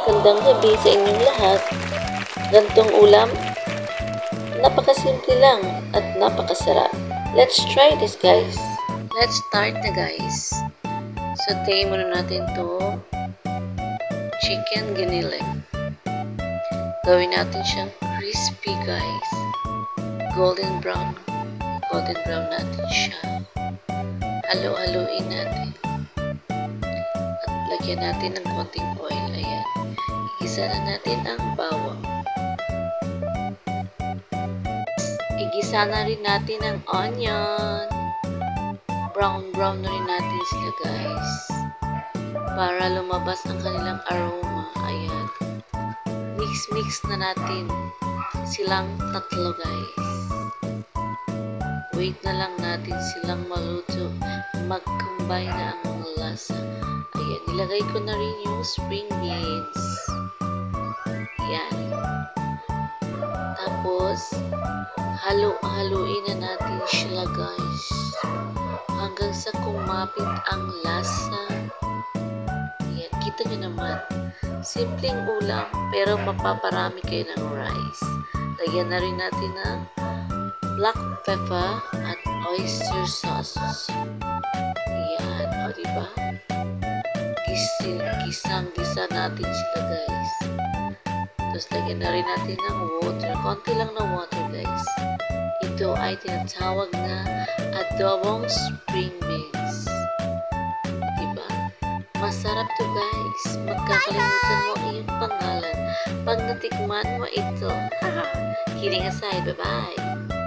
Magandang gabi sa inyong lahat. Gantong ulam, napakasimple lang at napakasarap. Let's try this, guys. Let's start na, guys. Saute muna natin to chicken giniling. Gawin natin siyang crispy, guys. Golden brown natin siya. Halo-haluin natin. At lagyan natin ng konting oil. Ayan. Igisa na natin ang bawang. Igisa na rin natin ang onion. Brown na rin natin sila, guys. Para lumabas ang kanilang aroma. Ayan. Mix na natin silang tatlo, guys. Wait na lang natin silang maluto. Mag-combine na ang mga lasa. Ayan, nilagay ko na rin yung spring beans. Ayan. Tapos, haluin na natin sila, guys. Hanggang sa kumapit ang lasa. Ayan, kita nyo naman. Simpleng ulam, pero mapaparami kayo ng rice. Lagyan na rin natin ng black pepper at oyster sauce. Ayan, o diba? Gisang-gisa natin sila, guys. Tapos lagyan na rin natin ng water. Konti lang na water, guys. Ito ay tinatawag na adobong spring beans. Diba? Masarap to, guys. Magkakalimutan mo ang iyong pangalan pag natikman mo ito. Kidding aside, bye-bye!